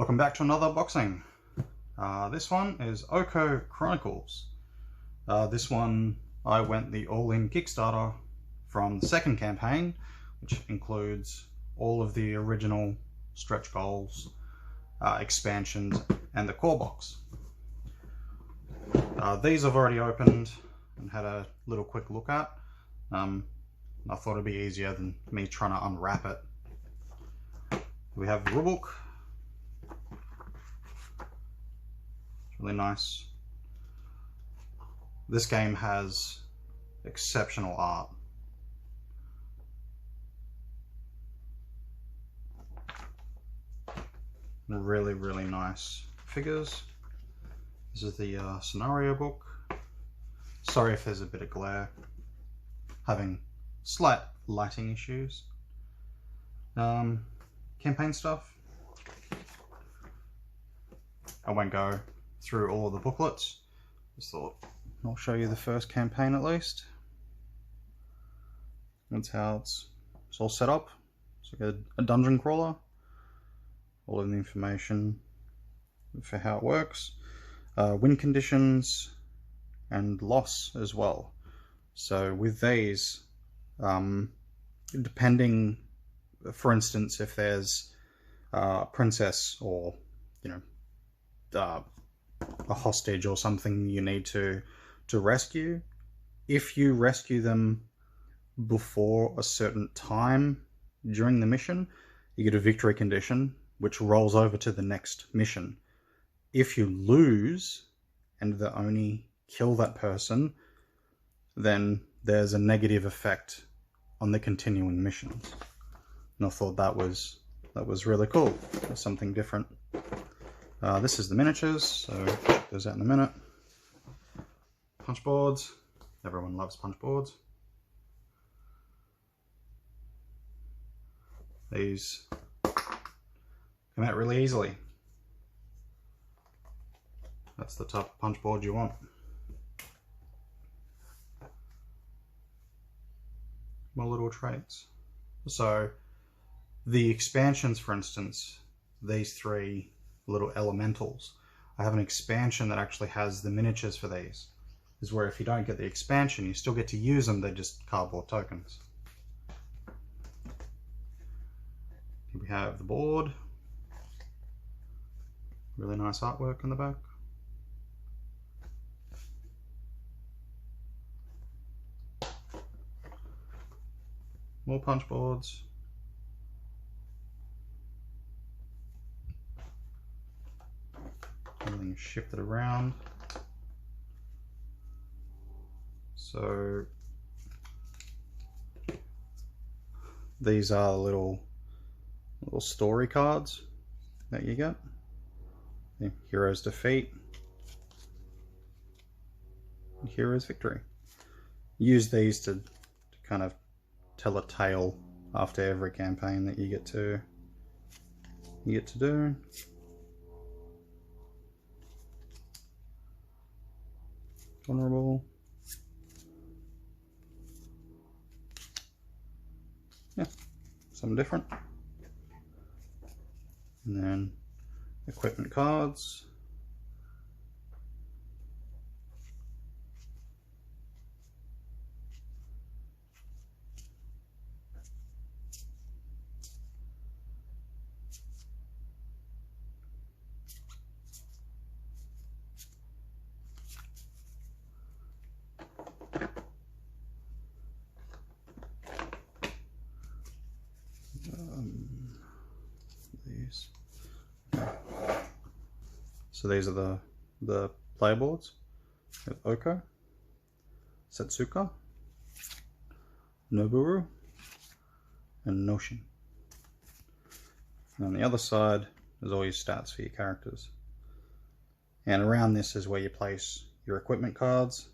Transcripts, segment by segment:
Welcome back to another boxing. This one is Okko Chronicles. This one I went the all-in Kickstarter from the second campaign, which includes all of the original stretch goals, expansions, and the core box. These I've already opened and had a little quick look at. I thought it'd be easier than me trying to unwrap it. We have the rulebook. It's really nice. This game has exceptional art. Really, really nice figures. This is the scenario book. Sorry if there's a bit of glare. Having slight lighting issues. Campaign stuff. I won't go through all of the booklets. Just thought I'll show you the first campaign at least. That's how it's all set up. It's like a dungeon crawler. All of the information for how it works. Win conditions and loss as well. So with these, depending, for instance, if there's a princess or, a hostage or something you need to rescue, if you rescue them before a certain time during the mission, you get a victory condition which rolls over to the next mission. If you lose and they only kill that person, then there's a negative effect on the continuing missions. And I thought that was really cool. That's something different. This is the miniatures, so check those out in a minute. Punchboards. Everyone loves punchboards. These come out really easily. That's the type of punchboard you want. More little traits. So the expansions, for instance, these three little elementals, I have an expansion that actually has the miniatures for these. Is where if you don't get the expansion, you still get to use them, they're just cardboard tokens. Here we have the board. Really nice artwork on the back. More punch boards. Everything is shifted around. So these are little story cards that you get. The hero's defeat, hero's victory. Use these to kind of tell a tale after every campaign that you get to do. Vulnerable. Yeah, something different. And then equipment cards. These. So these are the player boards. We have Okko, Setsuka, Noburu, and Noshin. And on the other side is all your stats for your characters. And around this is where you place your equipment cards,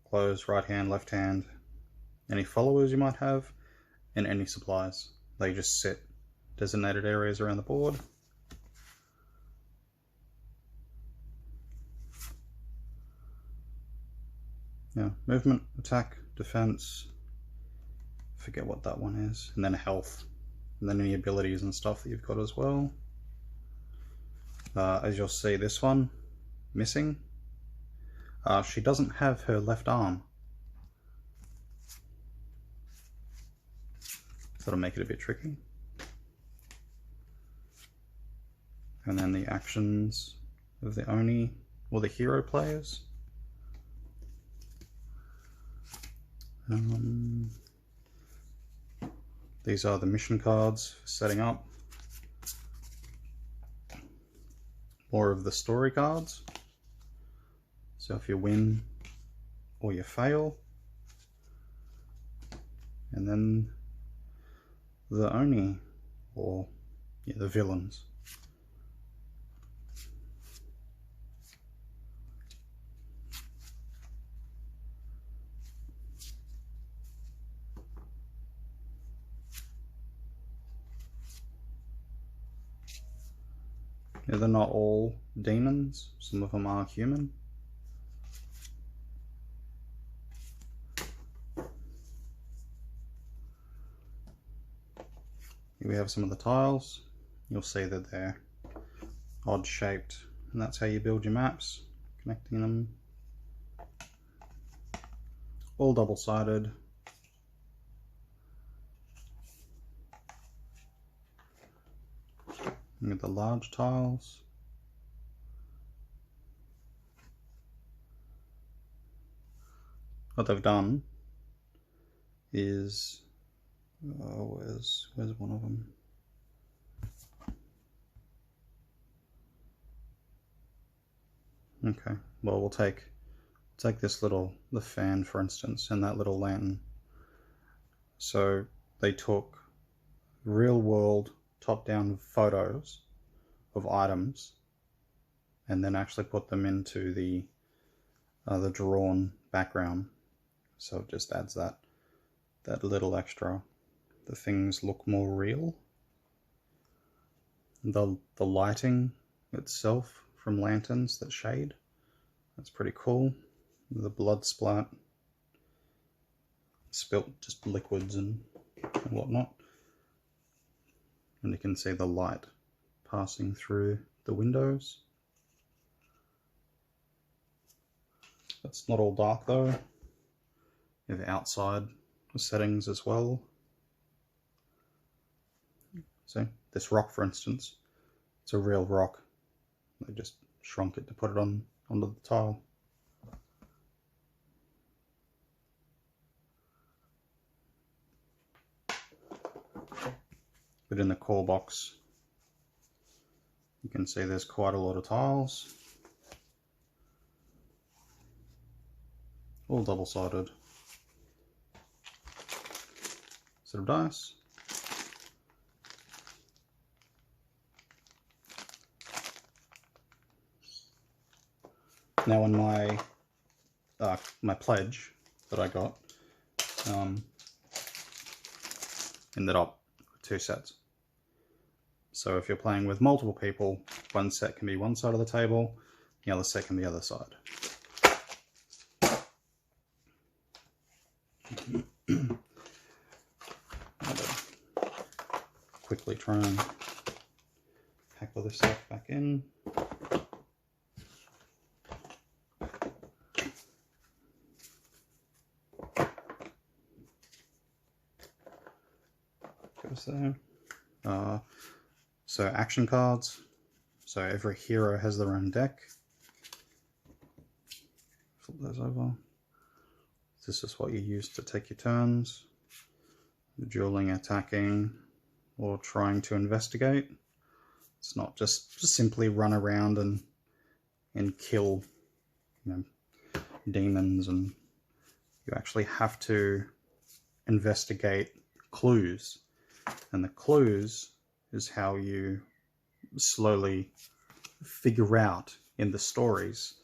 close, right hand, left hand, any followers you might have, and any supplies. They just sit designated areas around the board. Yeah, movement, attack, defense, forget what that one is, and then health, and then any abilities and stuff that you've got as well. As you'll see, this one missing. She doesn't have her left arm. So that'll make it a bit tricky. And then the actions of the Oni or the hero players. These are the mission cards for setting up. More of the story cards. So if you win or you fail. And then the Oni, or yeah, the villains. Yeah, they're not all demons, some of them are human. Here we have some of the tiles. You'll see that they're odd shaped, and that's how you build your maps, connecting them. All double-sided. Look at the large tiles. What they've done is, where's one of them? Okay, well we'll take this the fan for instance, and that little lantern. So they took real world top-down photos of items and then actually put them into the drawn background, so it just adds that little extra. The things look more real. The lighting itself from lanterns that shade, that's pretty cool. The blood splat, spilt just liquids and whatnot. And you can see the light passing through the windows. It's not all dark though. You have outside settings as well. So this rock, for instance, it's a real rock. They just shrunk it to put it onto the tile. But in the core box, you can see there's quite a lot of tiles. All double-sided. Set of dice. Now in my pledge that I got, ended up with 2 sets. So if you're playing with multiple people, one set can be one side of the table, the other set can be the other side. Quickly try and pack all this stuff back in. Goes there. So action cards. So every hero has their own deck. Flip those over. This is what you use to take your turns. Dueling, attacking, or trying to investigate. It's not just simply run around and kill, demons, and you actually have to investigate clues. And the clues is how you slowly figure out in the stories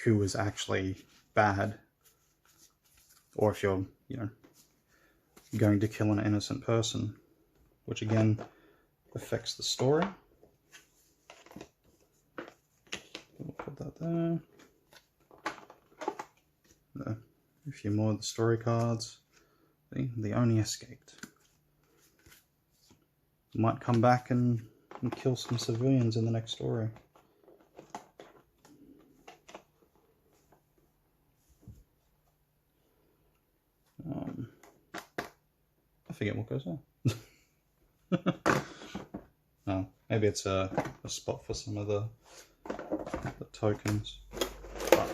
who is actually bad, or if you're, going to kill an innocent person, which again affects the story. We'll put that there. A few more of the story cards. The Oni escaped. Might come back and and kill some civilians in the next story. I forget what goes on. Oh, maybe it's a spot for some of the tokens. But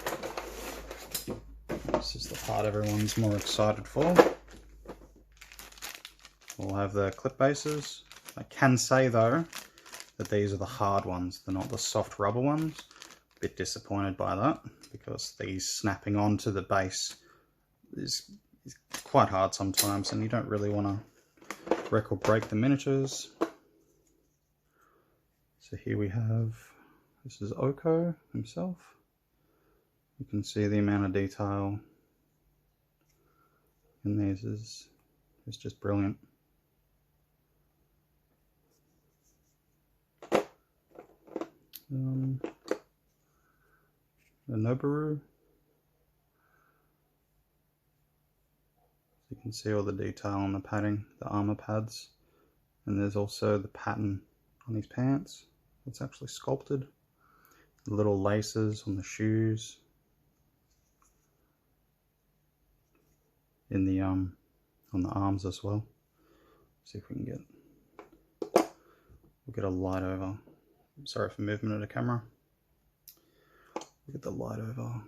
this is the part everyone's more excited for. We'll have the clip bases. I can say though that these are the hard ones, they're not the soft rubber ones. A bit disappointed by that because these snapping onto the base is quite hard sometimes, and you don't really want to wreck or break the miniatures. So here we have, this is Okko himself. You can see the amount of detail in these is just brilliant. The Noboru. You can see all the detail on the padding, the armor pads, and there's also the pattern on his pants. It's actually sculpted. The little laces on the shoes, in the on the arms as well. See if we can we'll get a light over. Sorry for movement of the camera. We'll get the light over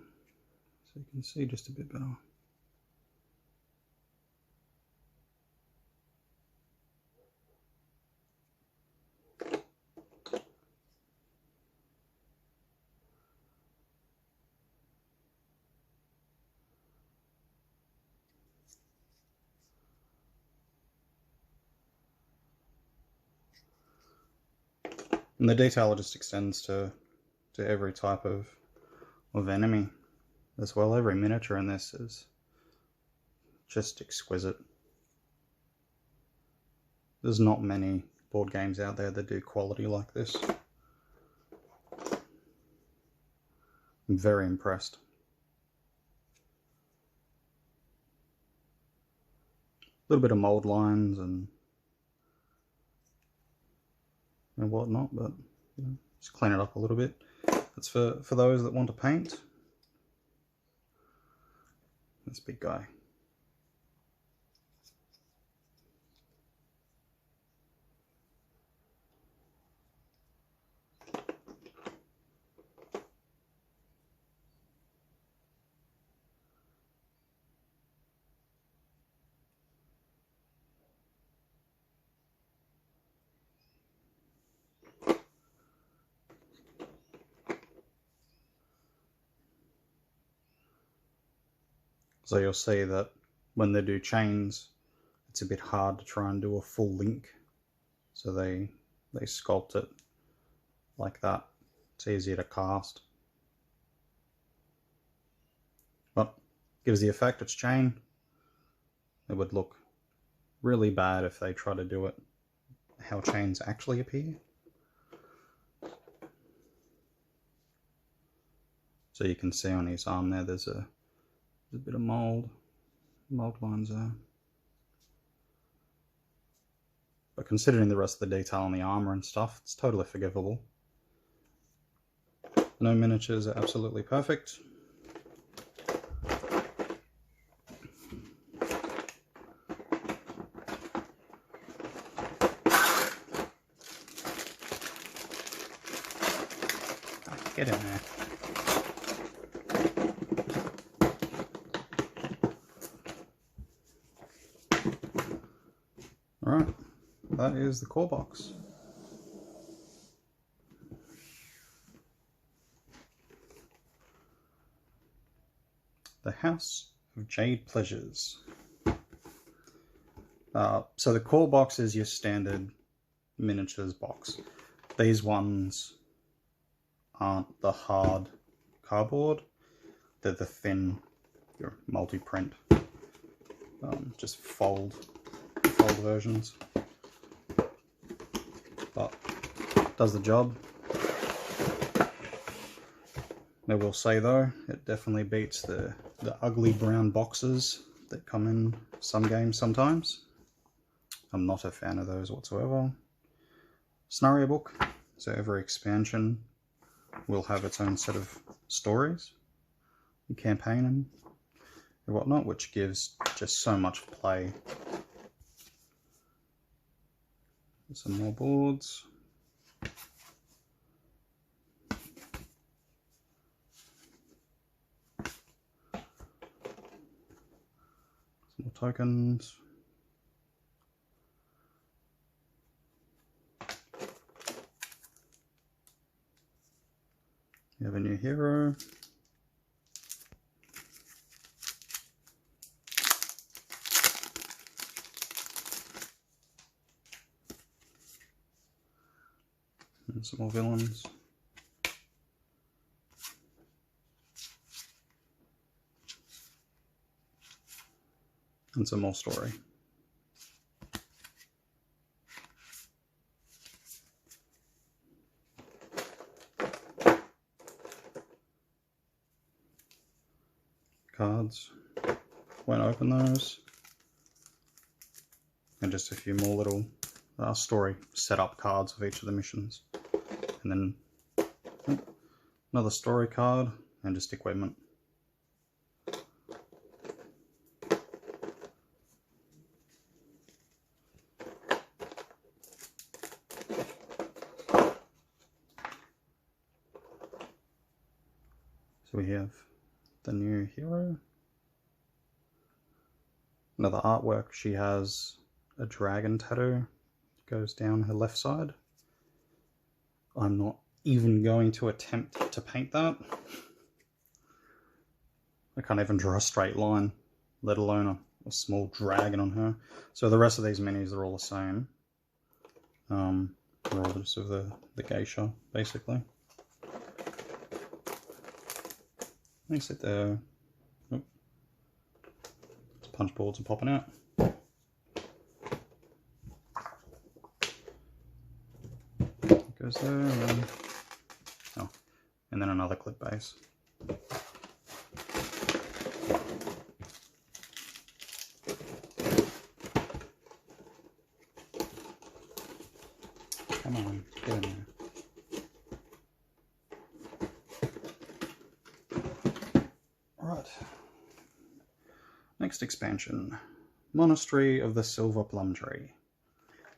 so you can see just a bit better. And the detail just extends to every type of enemy as well. Every miniature in this is just exquisite. There's not many board games out there that do quality like this. I'm very impressed. A little bit of mold lines and whatnot, but you know, just clean it up a little bit. That's for those that want to paint. This big guy. So you'll see that when they do chains, it's a bit hard to try and do a full link. So they sculpt it like that. It's easier to cast. But gives the effect it's chain. It would look really bad if they try to do it how chains actually appear. So you can see on his arm there, there's a bit of mold lines there. But considering the rest of the detail on the armor and stuff, it's totally forgivable. No miniatures are absolutely perfect. Get in there. Alright, that is the core box. The House of Jade Pleasures. So the core box is your standard miniatures box. These ones aren't the hard cardboard, they're the thin, your multi-print, just fold versions, but does the job. I will say though, it definitely beats the ugly brown boxes that come in some games sometimes. I'm not a fan of those whatsoever. scenario book. So every expansion will have its own set of stories and campaign and whatnot, which gives just so much play. Some more boards. Some more tokens. You have a new hero. And some more villains. And some more story. Cards. Won't open those. And just a few more little story setup cards of each of the missions. And then another story card and just equipment. So we have the new hero. Another artwork, she has a dragon tattoo. Goes down her left side. I'm not even going to attempt to paint that. I can't even draw a straight line, let alone a small dragon on her. So the rest of these minis are all the same. They're all just of the geisha, basically. They sit there. Oh. Punchboards are popping out. Goes there, and then, oh, and then another clip base. Come on, get in there. Alright. Next expansion. Monastery of the Silver Plum Tree.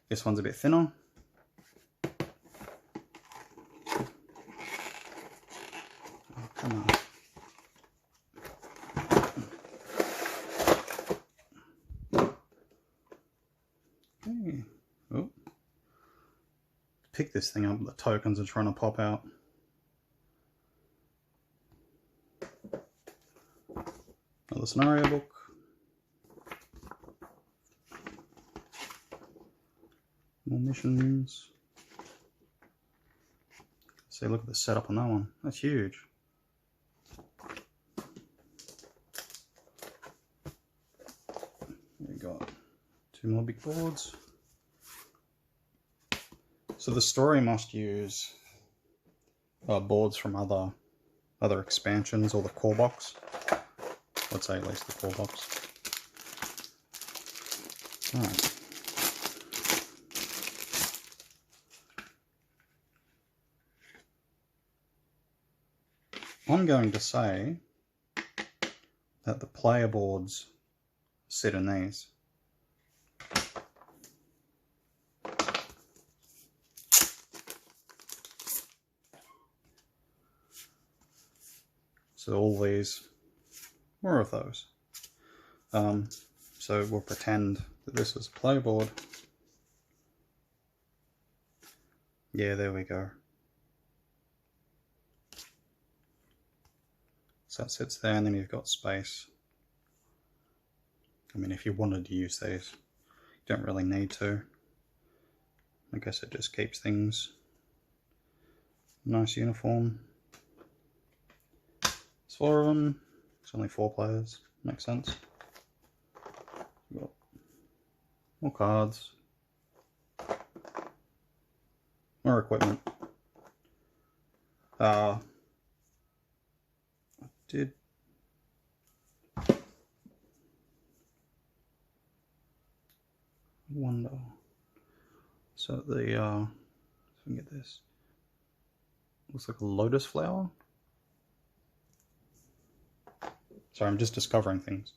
This one's a bit thinner. Come on. Okay. Oh. Pick this thing up, the tokens are trying to pop out. Another scenario book. More missions. See, look at the setup on that one. That's huge. We got 2 more big boards. So the story must use boards from other expansions or the core box. Let's say at least the core box. Alright. I'm going to say that the player boards sit in these. So all these, more of those. So we'll pretend that this is a player board. Yeah, there we go. So that sits there, and then you've got space. I mean, if you wanted to use these, you don't really need to. I guess it just keeps things nice, uniform. There's 4 of them. It's only 4 players. Makes sense. We've got more cards. More equipment. I did wonder. So the can get this. Looks like a lotus flower. Sorry, I'm just discovering things.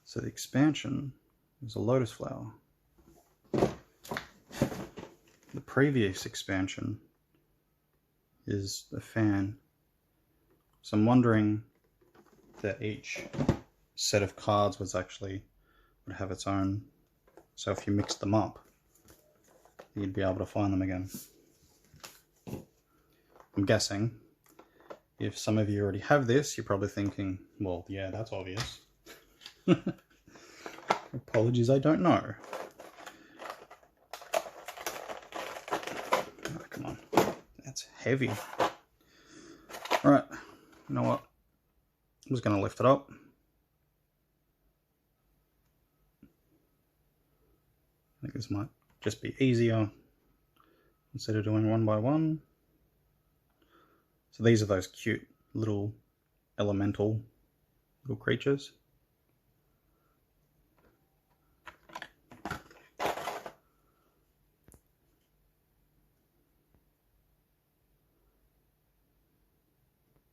So the expansion is a lotus flower. The previous expansion is a fan. So I'm wondering that each set of cards would have its own. So if you mix them up, you'd be able to find them again. I'm guessing if some of you already have this, you're probably thinking, well, yeah, that's obvious. Apologies, I don't know. Oh, come on, that's heavy. Alright, you know what? I'm just going to lift it up. I think this might just be easier instead of doing one by one. So these are those cute little elemental little creatures.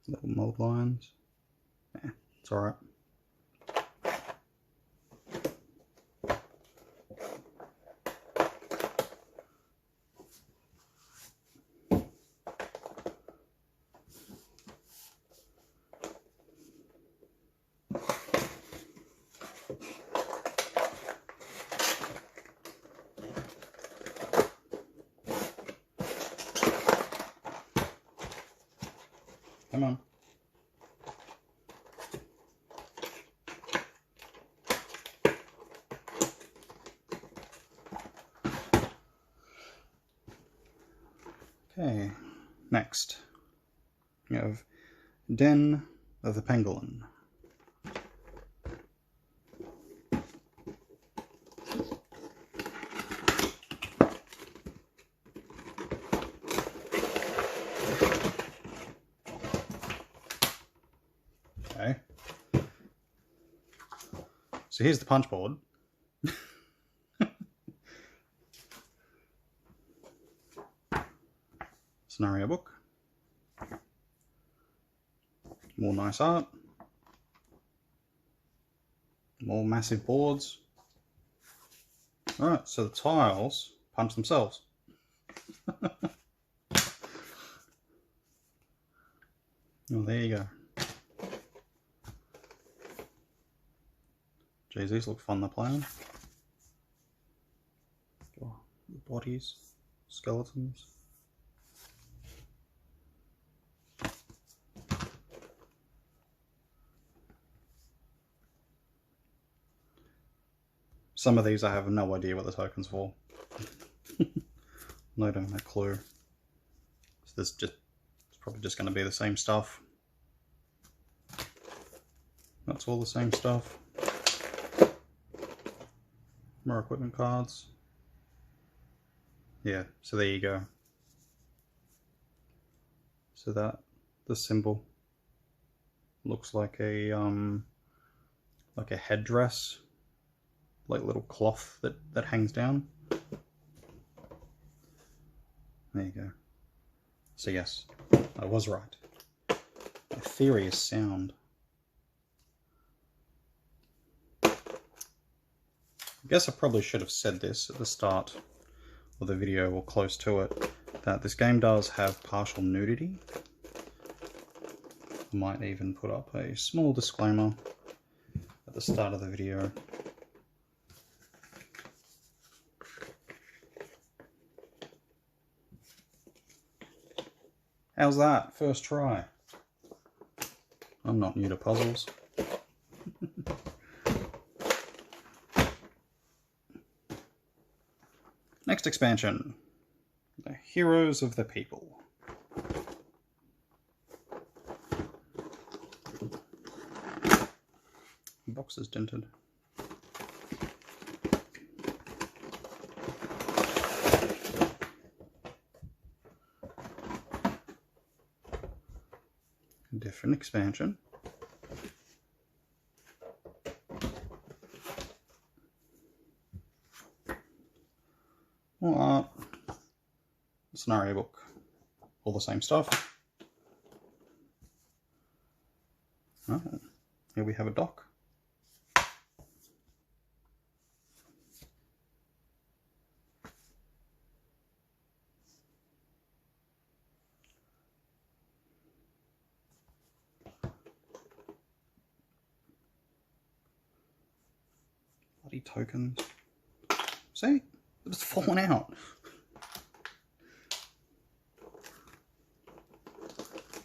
Little mold lines. Yeah, it's alright. Come on. Okay, next we have Den of the Pangolin. Okay, so here's the punch board. Scenario book. More nice art. More massive boards. Alright, so the tiles punch themselves. Oh, there you go. Jeez, these look fun to play on. Oh, bodies, skeletons. Some of these I have no idea what the token's for. No, don't have a clue. So it's probably just going to be the same stuff. That's all the same stuff. More equipment cards. Yeah, so there you go. So the symbol looks like a headdress. Like little cloth that hangs down. There you go. So yes, I was right. My theory is sound. I guess I probably should have said this at the start of the video or close to it, that this game does have partial nudity. I might even put up a small disclaimer at the start of the video. How's that? First try. I'm not new to puzzles. Next expansion. The Heroes of the People. The box is dented. Different expansion. More art. scenario book. All the same stuff. Oh, here we have a dock. Bloody tokens. See? It's fallen out.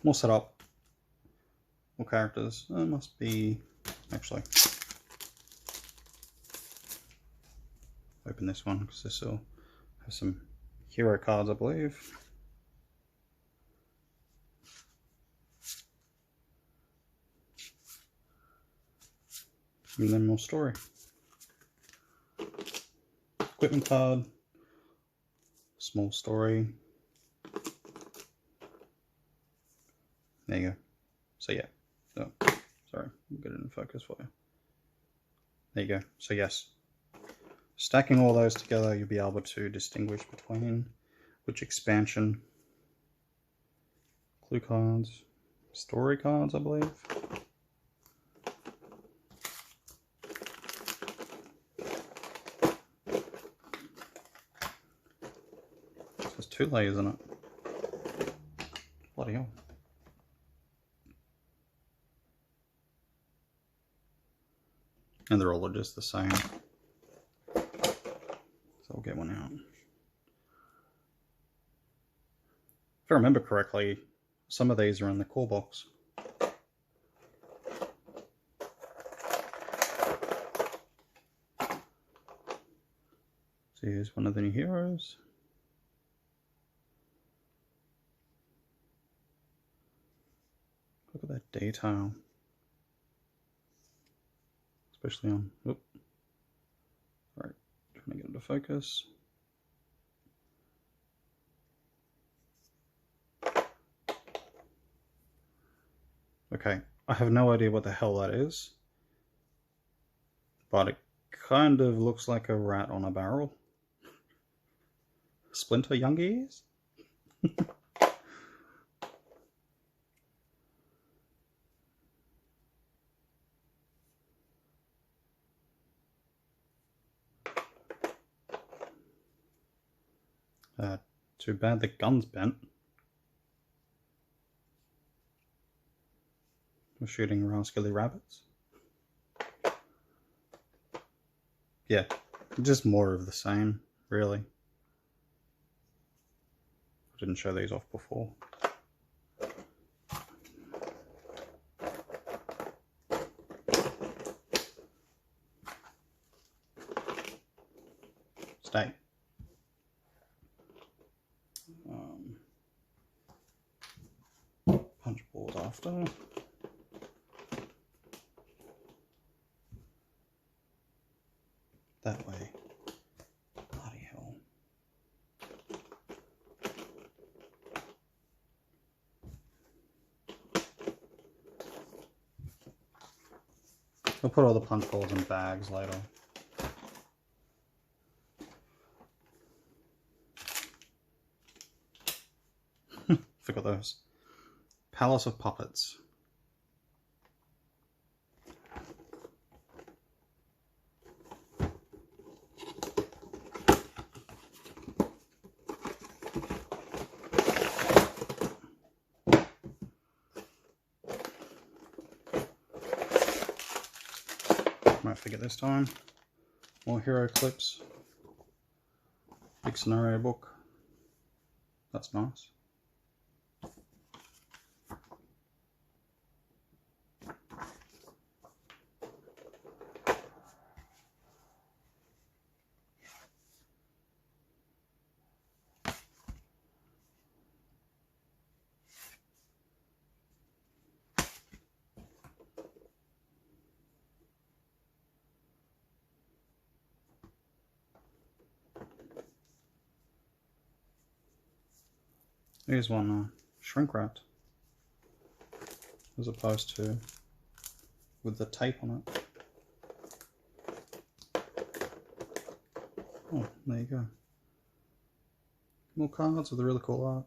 More setup. More characters. It must be... Actually. Open this one because this will have some hero cards, I believe. And then more story. Equipment card. Small story. There you go. So yeah. Oh, sorry, I'll get it in focus for you. There you go. So yes. Stacking all those together, you'll be able to distinguish between which expansion. Clue cards. Story cards, I believe. There's 2 layers in it. Bloody hell. And they're all just the same. So I'll get one out. If I remember correctly, some of these are in the core box. So here's one of the new heroes. Look at that detail. Especially on, oop. Alright, trying to get into focus. Okay, I have no idea what the hell that is, but it kind of looks like a rat on a barrel. Splinter young ears? Too bad the gun's bent. We're shooting rascally rabbits. Yeah, just more of the same, really. I didn't show these off before. Stay. Punchboards after. That way. Bloody hell. I'll put all the punch balls in bags later. Forgot those. Palace of Puppets. Might forget this time. More hero clips. Big scenario book. That's nice. Here's one shrink wrapped, as opposed to with the tape on it. Oh, there you go. More cards with really cool art.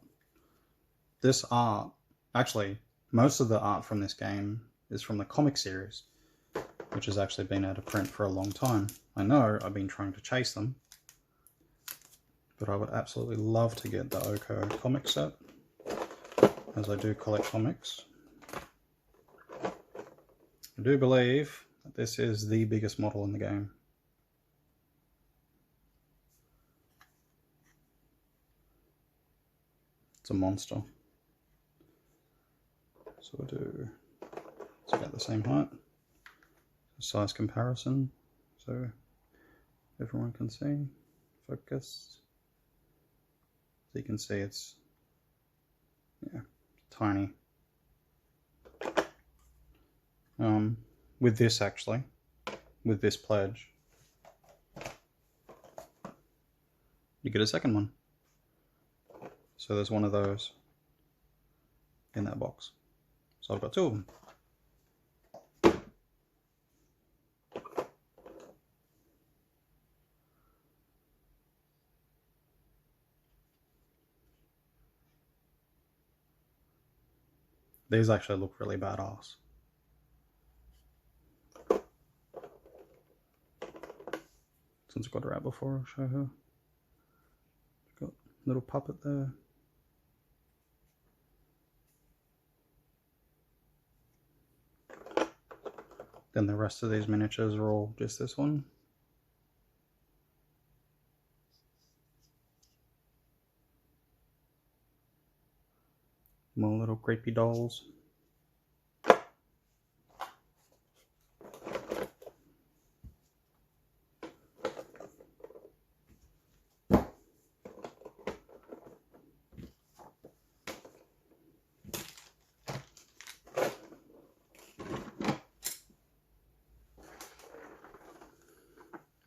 This art, actually, most of the art from this game is from the comic series, which has actually been out of print for a long time. I know I've been trying to chase them, but I would absolutely love to get the Okko comic set, as I do collect comics. I do believe that this is the biggest model in the game. It's a monster. So we'll do, it's about the same height. Size comparison, so everyone can see. Focus. So you can see it's, yeah, tiny. With this actually, with this pledge, you get a second one. So there's one of those in that box. So I've got two of them. These actually look really badass. Since I've got her out before, I'll show her. Got a little puppet there. Then the rest of these miniatures are all just this one. More little creepy dolls.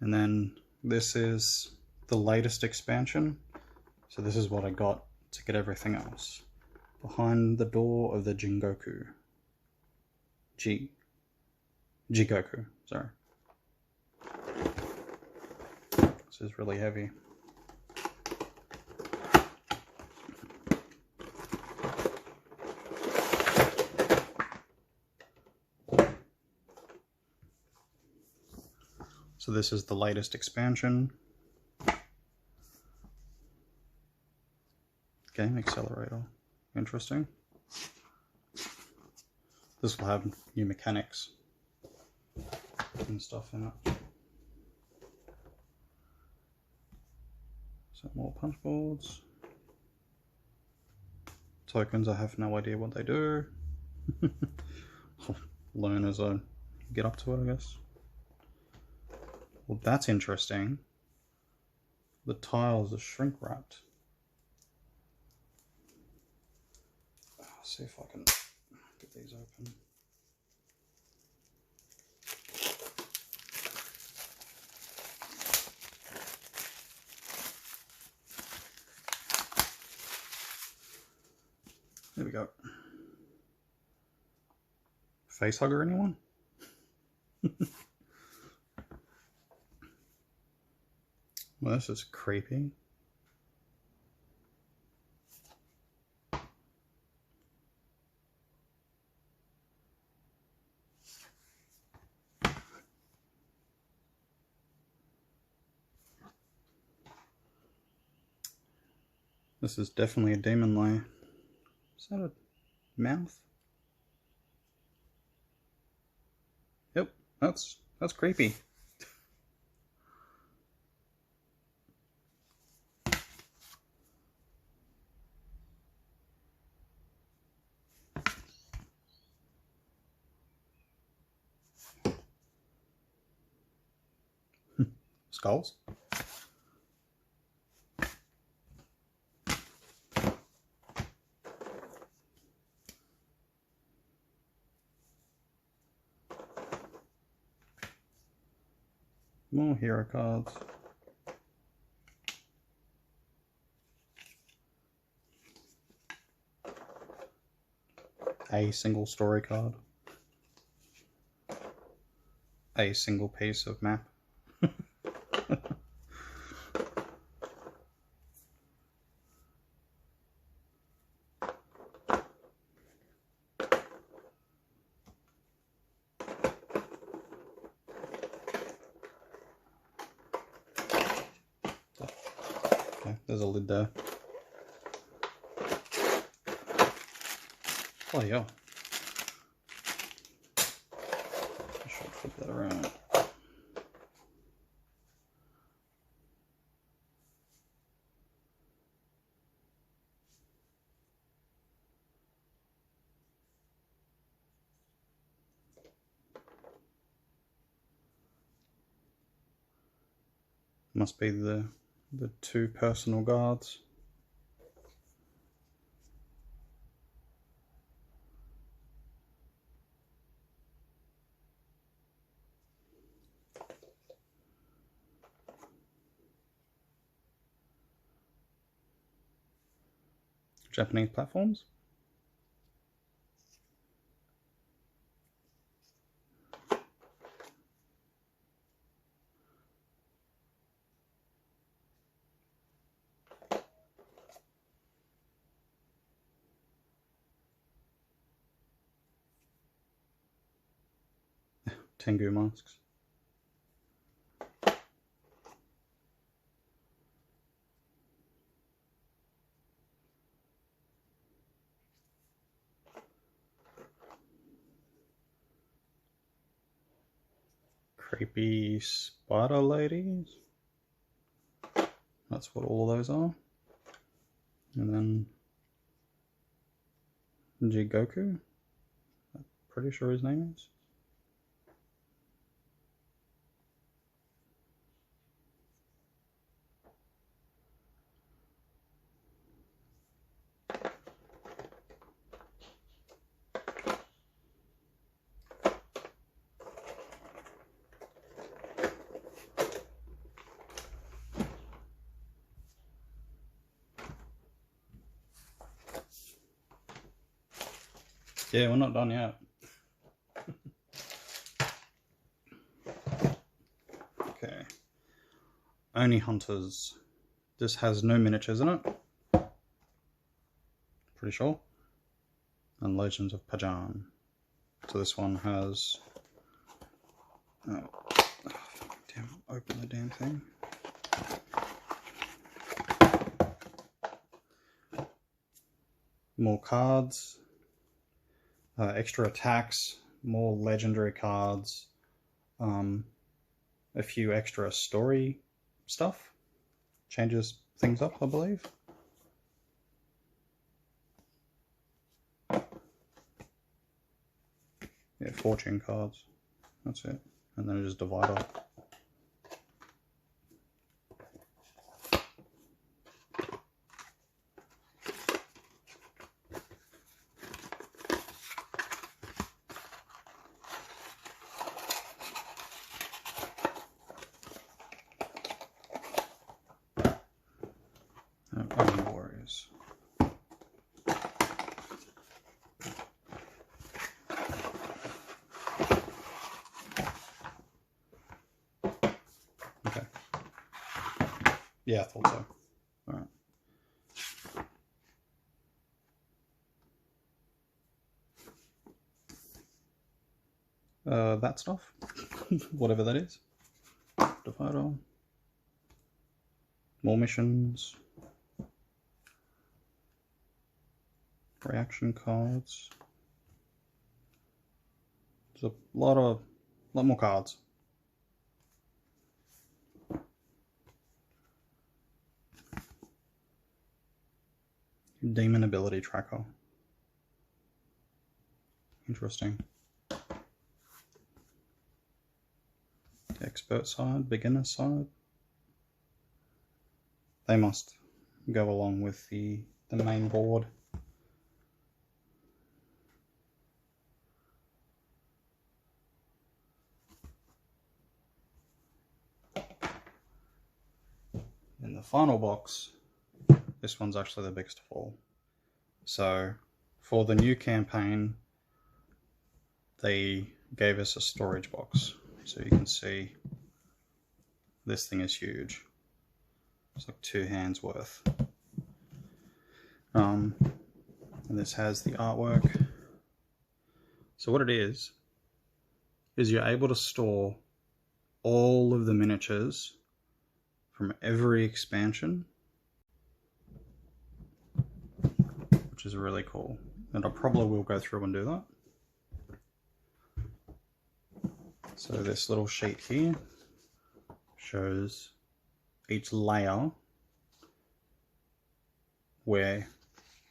And then this is the latest expansion. So this is what I got to get everything else. Behind the door of the Jigoku. Jigoku, sorry. This is really heavy. So this is the latest expansion. Game Accelerator. Interesting. This will have new mechanics and stuff in it. So more Punchboards. Tokens, I have no idea what they do. I'll learn as I get up to it, I guess. Well, that's interesting. The tiles are shrink wrapped. See if I can get these open. There we go. Face hugger, anyone? Well, this is creepy. This is definitely a demon lair. Is that a mouth? Yep, that's creepy. Skulls? More hero cards. A single story card. A single piece of map. Okay, there's a lid there. Oh yeah. I should flip that around. Must be the 2 personal guards. Japanese platforms. Tengu masks. Creepy spider ladies. That's what all of those are. And then Jigoku. I'm pretty sure his name is. Yeah, we're not done yet. Okay. Oni Hunters. This has no miniatures in it. Pretty sure. And Legends of Pajan. So this one has... Oh, damn, open the damn thing. More cards. Extra attacks, more legendary cards, a few extra story stuff. Changes things up, I believe. Yeah, fortune cards. That's it. And then it just divide up. Warriors. Okay. Yeah, I thought so. All right. That stuff, whatever that is. Divider. More missions. Reaction cards. There's a lot more cards. Demon ability tracker. Interesting. Expert side, beginner side. They must go along with the main board. In the final box, this one's actually the biggest of all. So for the new campaign, they gave us a storage box. So you can see this thing is huge. It's like 2 hands worth. And this has the artwork. So what it is you're able to store all of the miniatures from every expansion which is really cool. And I probably will go through and do that. So this little sheet here shows each layer where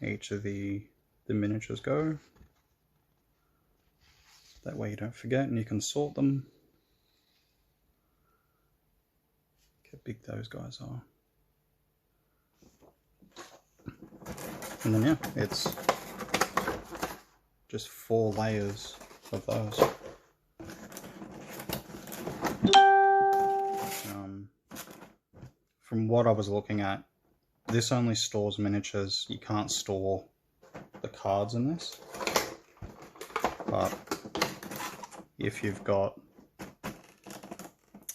each of the miniatures go. That way you don't forget and you can sort them. Look how big those guys are. And then yeah, it's just 4 layers of those. From what I was looking at, this only stores miniatures. You can't store the cards in this. But if you've got...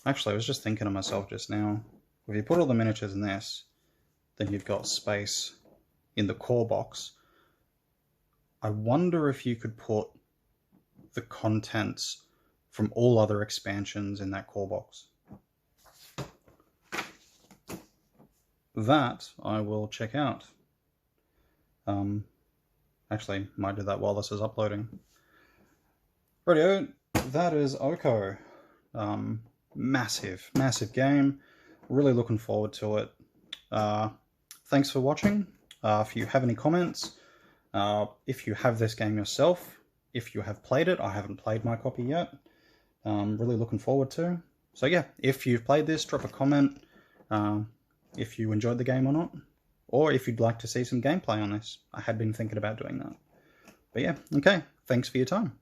Actually, I was just thinking to myself just now, if you put all the miniatures in this, then you've got space in the core box. I wonder if you could put the contents from all other expansions in that core box. That I will check out. Actually, might do that while this is uploading. Rightio, that is Okko. Massive game. Really looking forward to it. Thanks for watching. If you have any comments, if you have this game yourself, if you have played it, I haven't played my copy yet. Really looking forward to. So yeah, if you've played this, drop a comment. If you enjoyed the game or not, or if you'd like to see some gameplay on this. I had been thinking about doing that. But yeah, okay, thanks for your time.